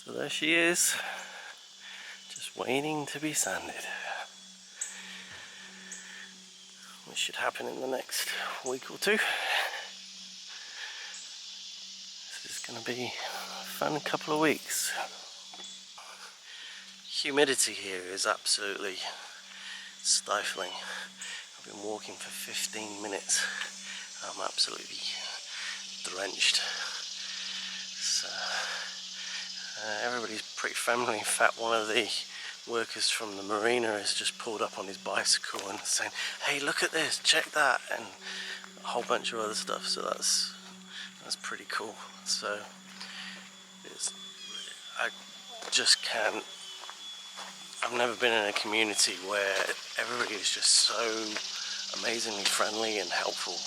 So there she is, just waiting to be sanded. Which should happen in the next week or two. This is going to be a fun couple of weeks. Humidity here is absolutely stifling. I've been walking for 15 minutes. I'm absolutely drenched. So, everybody's pretty friendly. In fact, one of the workers from the marina has just pulled up on his bicycle and saying, "Hey, look at this, check that," and a whole bunch of other stuff. So that's pretty cool. So I just can't. I've never been in a community where everybody is just so amazingly friendly and helpful.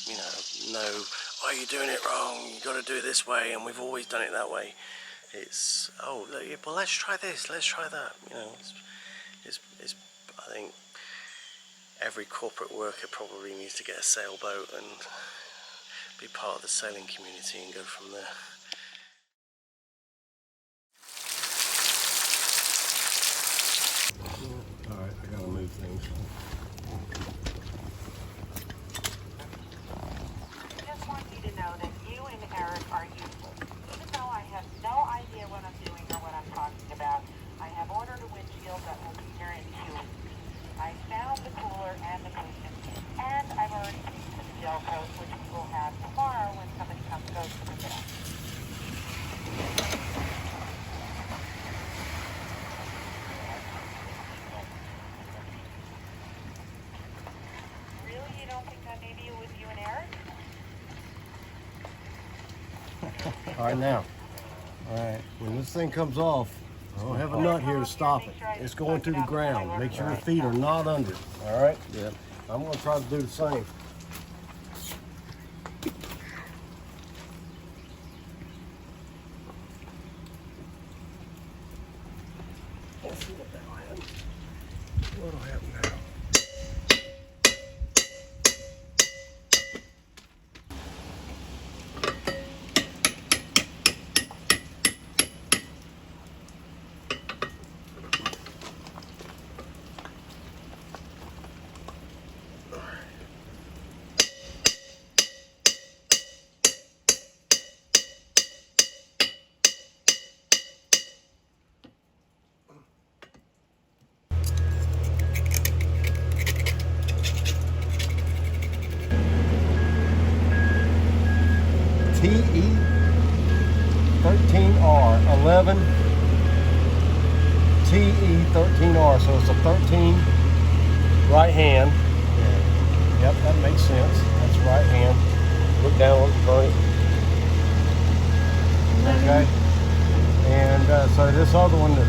You know, no, "Oh, you're doing it wrong, you got to do it this way, and we've always done it that way." It's, "Oh, well, let's try this, let's try that." You know, it's I think every corporate worker probably needs to get a sailboat and be part of the sailing community and go from there. Alright, I gotta move things. I just want you to know that you and Eric are useful. Even though I have no idea what I'm doing or what I'm talking about, I have ordered a windshield that will be here in 2 weeks. I found the cooler and the cushion, and I've already fixed the gel coat, which we will have tomorrow when somebody goes to pick it up. Really? You don't think that maybe it was you and Eric? Alright, now. Alright, when this thing comes off, I don't have a nut here to stop it. It's going to the ground. Make sure your feet are not under it. Alright? Yeah. I'm going to try to do the same. Let's see what that'll happen. What'll happen now? TE13R 11 TE13R, so it's a 13 right hand. Yep, that makes sense. That's right hand. Look down on the front. Okay. And so this other one that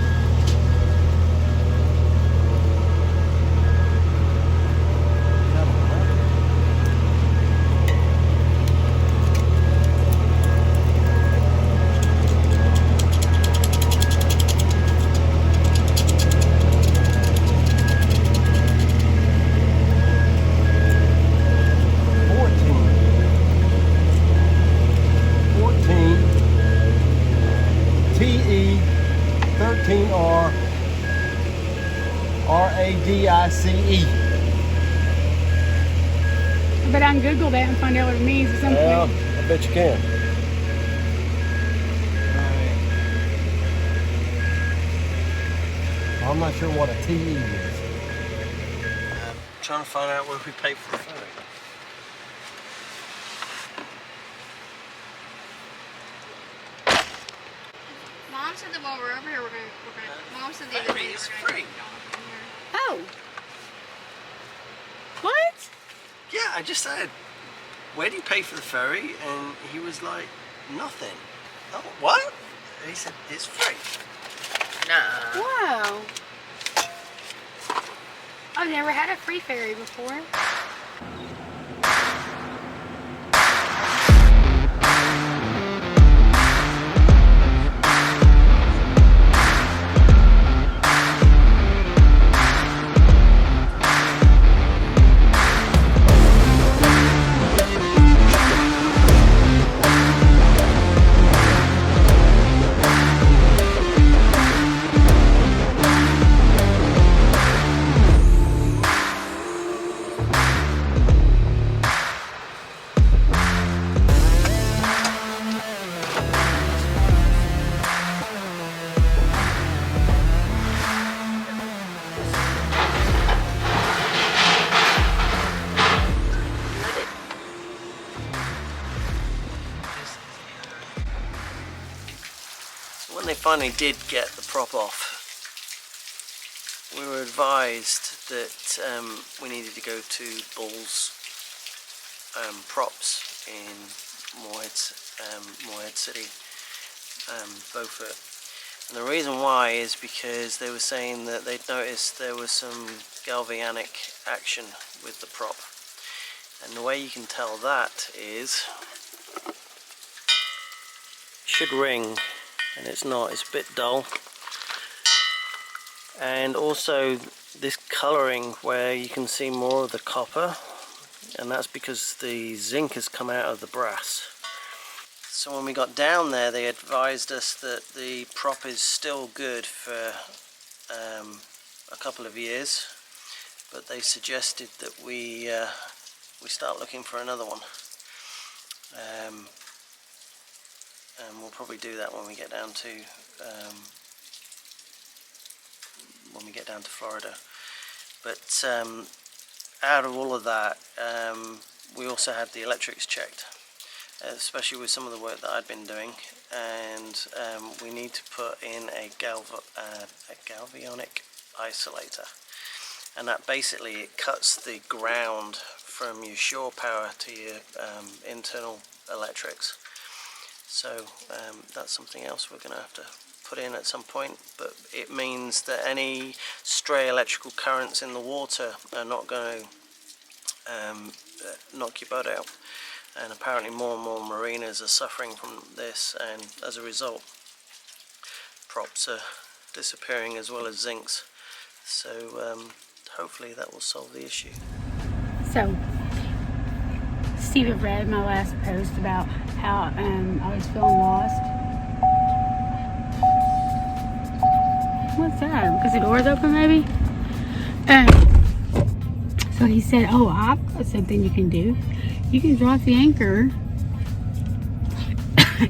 TE13R RADICE. I bet I can Google that and find out what it means at some point. Yeah, I bet you can. Right. I'm not sure what a TE is. I'm trying to find out where we pay for the ferry. Mom said that while we're over here, we're gonna Mom said the other day It's free. Oh. What? Yeah, I just said, "Where do you pay for the ferry?" And he was like, "Nothing." Oh, what? And he said, "It's free." Nah. Wow. I've never had a free ferry before. when they finally did get the prop off, we were advised that we needed to go to Bull's props in Moorhead City, Beaufort. And the reason why is because they were saying that they'd noticed there was some galvanic action with the prop. And the way you can tell that is, it should ring, and it's not, it's a bit dull. And also this colouring where you can see more of the copper, and that's because the zinc has come out of the brass. So when we got down there, they advised us that the prop is still good for a couple of years, but they suggested that we start looking for another one. And we'll probably do that when we get down to Florida. But out of all of that, we also had the electrics checked, especially with some of the work that I'd been doing, and we need to put in a galvanic isolator, and that basically it cuts the ground from your shore power to your internal electrics. So that's something else we're going to have to put in at some point, but it means that any stray electrical currents in the water are not going to knock your boat out. And apparently more and more marinas are suffering from this, and as a result props are disappearing as well as zincs. So hopefully that will solve the issue. So Steve had read my last post about how I was feeling lost. What's that? Because the door's open maybe? So he said, oh, I've got something you can do. You can drop the anchor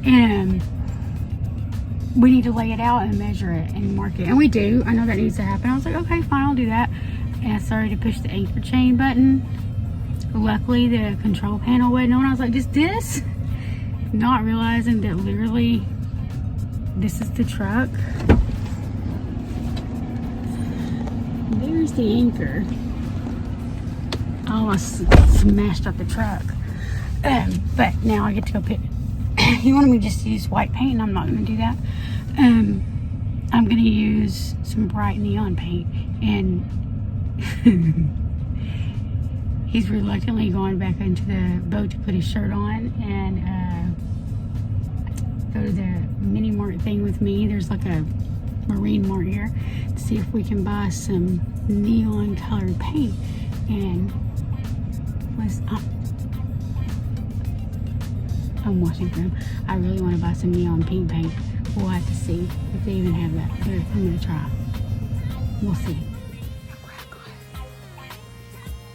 and we need to lay it out and measure it and mark it. And we do. I know that needs to happen. I was like, okay, fine, I'll do that. And I started to push the anchor chain button. Luckily, the control panel wasn't on. I was like, just this? Not realizing that literally this is the truck. There's the anchor. I almost smashed up the truck. But now I get to go pick. He wanted me just to use white paint, and I'm not going to do that. I'm going to use some bright neon paint. And he's reluctantly going back into the boat to put his shirt on and go to the mini mart thing with me. There's like a marine mart here to see if we can buy some neon colored paint. And I'm watching for him. I really want to buy some neon pink paint. We'll have to see if they even have that. But I'm going to try. We'll see.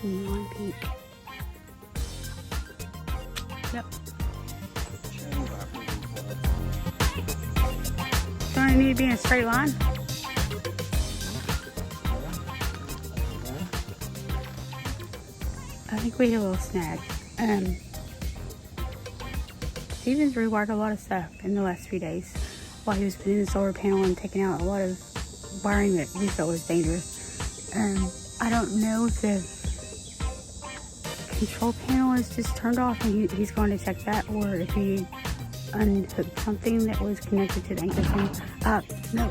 Neon pink. Yep. Don't it need to be in a straight line? I think we hit a little snag. Steven's rewired a lot of stuff in the last few days while he was putting the solar panel and taking out a lot of wiring that we felt was dangerous. I don't know if the control panel is just turned off and he's going to check that, or if he unhooked something that was connected to the anchor chain. No.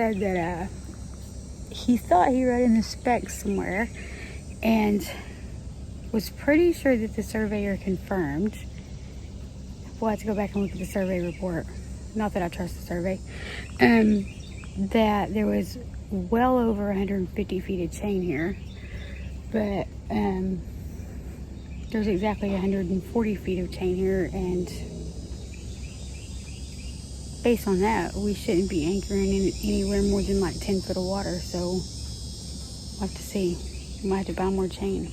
said that he thought he read in the specs somewhere and was pretty sure that the surveyor confirmed. We'll have to go back and look at the survey report. Not that I trust the survey. That there was well over 150 feet of chain here, but there's exactly 140 feet of chain here, and based on that, we shouldn't be anchoring in anywhere more than like 10 foot of water. So we'll have to see. We might have to buy more chain.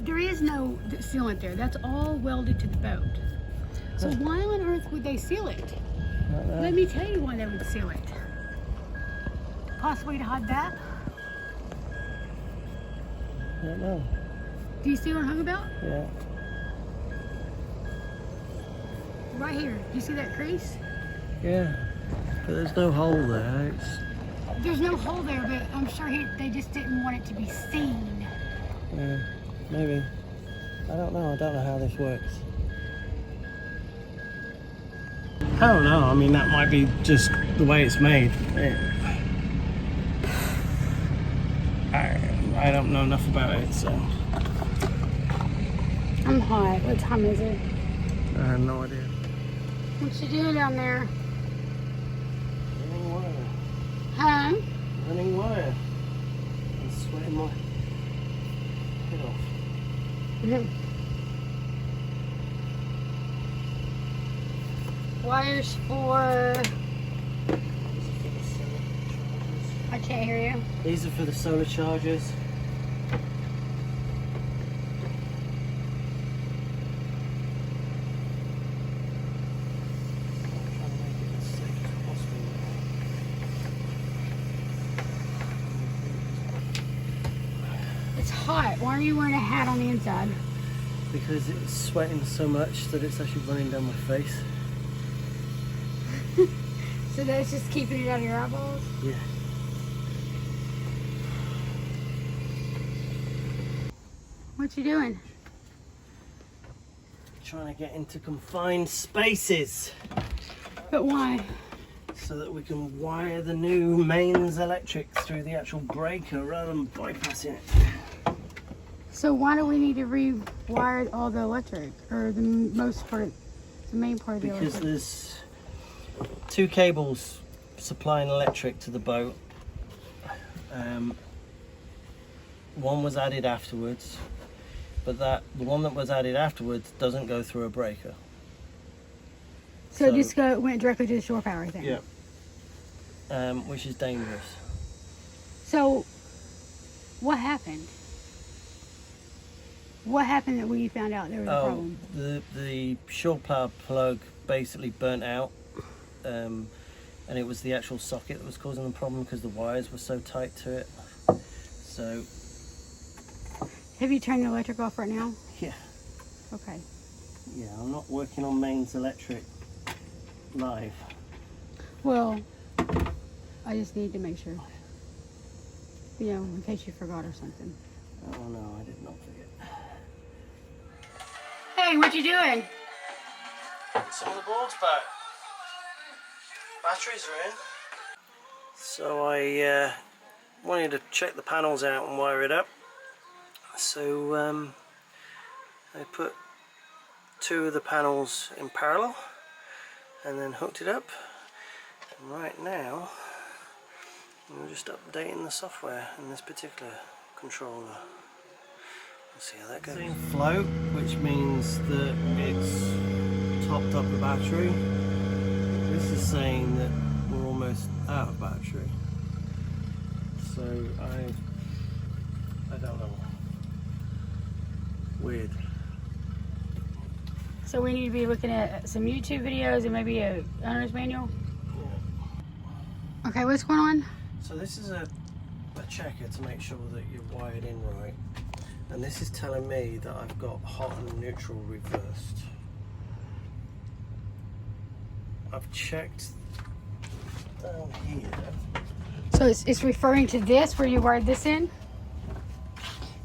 There is no sealant there. That's all welded to the boat. So why on earth would they seal it? Let me tell you why they would seal it. Possibly to hide that? I don't know. Do you see what I'm talking about? Yeah. Right here. Do you see that crease? Yeah. But there's no hole there. There's no hole there, but I'm sure they just didn't want it to be seen. Yeah, maybe. I don't know. I don't know how this works. I don't know. I mean, that might be just the way it's made. I don't know enough about it, so. I'm hot. What time is it? I have no idea. What you doing down there? Running wire. Huh? Running wire. I'm sweating my head off. Wires for... I can't hear you. These are for the solar chargers. It's hot. Why are you wearing a hat on the inside? Because it's sweating so much that it's actually running down my face. So that's just keeping it out of your eyeballs? Yeah. What you doing? Trying to get into confined spaces But why? so that we can wire the new mains electric through the actual breaker rather than bypassing it. So why do we need to rewire all the electric, or the most part, the main part of the Because electric? there's two cables supplying electric to the boat. One was added afterwards, but the one that was added afterwards doesn't go through a breaker. So it just went directly to the shore power thing. Yeah. Which is dangerous. So what happened? What happened that we found out there was a problem? The shore power plug basically burnt out, and it was the actual socket that was causing the problem because the wires were so tight to it. So. Have you turned the electric off right now? Yeah. Okay. Yeah, I'm not working on mains electric live. Well, I just need to make sure. You know, in case you forgot or something. Oh no, I did not forget. Hey, what you doing? Some of the boards back. Batteries are in. So I wanted to check the panels out and wire it up. So I put two of the panels in parallel and then hooked it up. And right now I'm just updating the software in this particular controller. Let's see how that goes. It's in float, which means that it's topped up the battery. saying that we're almost out of battery. So I don't know. Weird. So we need to be looking at some YouTube videos and maybe a owner's manual. Yeah. Okay, what's going on? So this is a checker to make sure that you're wired in right. And this is telling me that I've got hot and neutral reversed. I've checked down here. So it's referring to this where you wired this in?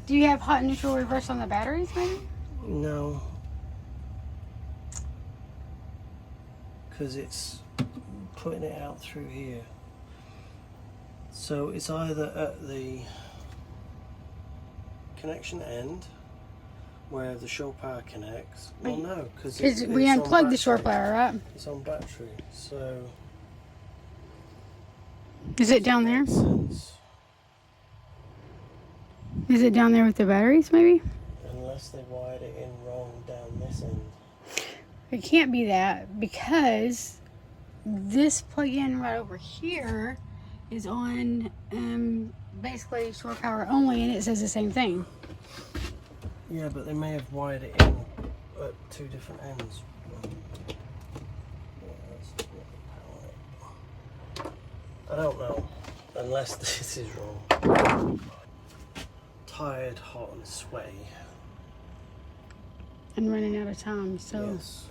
Do you have hot and neutral reverse on the batteries maybe? No. Because it's putting it out through here. So it's either at the connection end where the shore power connects. Well, no, because we unplugged the shore power, right? It's on battery, so. Is it down there? Makes sense. Is it down there with the batteries, maybe? Unless they wired it in wrong down this end. It can't be that because this plug-in right over here is on basically shore power only, and it says the same thing. Yeah, but they may have wired it in at two different ends. I don't know, unless this is wrong. Tired, hot and sweaty. And running out of time, so. Yes.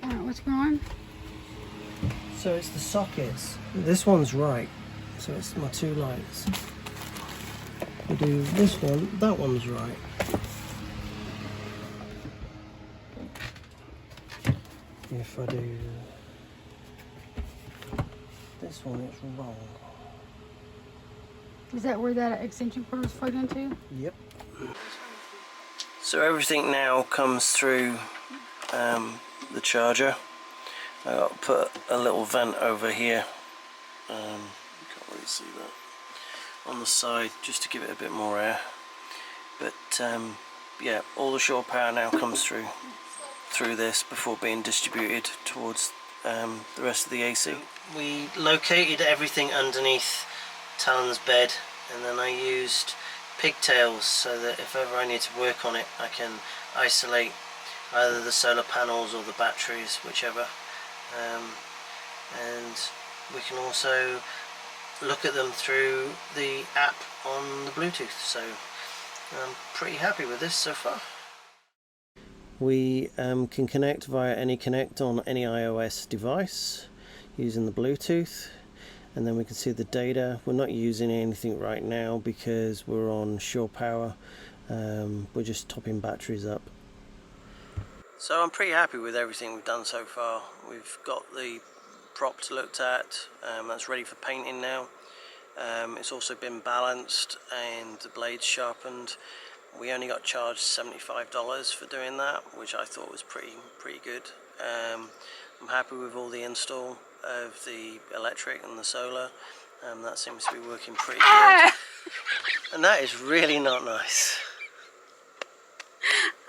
Alright, what's going on? So it's the sockets. This one's right. So it's my two lights. I do this one, that one's right. If I do this one, it's wrong. Is that where that extension cord was plugged into? Yep. So everything now comes through the charger. I got to put a little vent over here. You can't really see that on the side, just to give it a bit more air. But yeah, all the shore power now comes through this before being distributed towards the rest of the AC. We located everything underneath Talon's bed, and then I used pigtails so that if ever I need to work on it, I can isolate either the solar panels or the batteries, whichever. And we can also look at them through the app on the Bluetooth, so I'm pretty happy with this so far. We can connect via AnyConnect on any iOS device using the Bluetooth, and then we can see the data. We're not using anything right now because we're on shore power. We're just topping batteries up. So I'm pretty happy with everything we've done so far. We've got the props looked at, that's ready for painting now. It's also been balanced and the blades sharpened. We only got charged $75 for doing that, which I thought was pretty good. I'm happy with all the install of the electric and the solar. That seems to be working pretty good. And that is really not nice.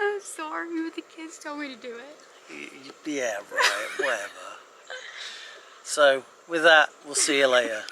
I'm sorry, but the kids told me to do it. Yeah, right, whatever. So, with that, we'll see you later.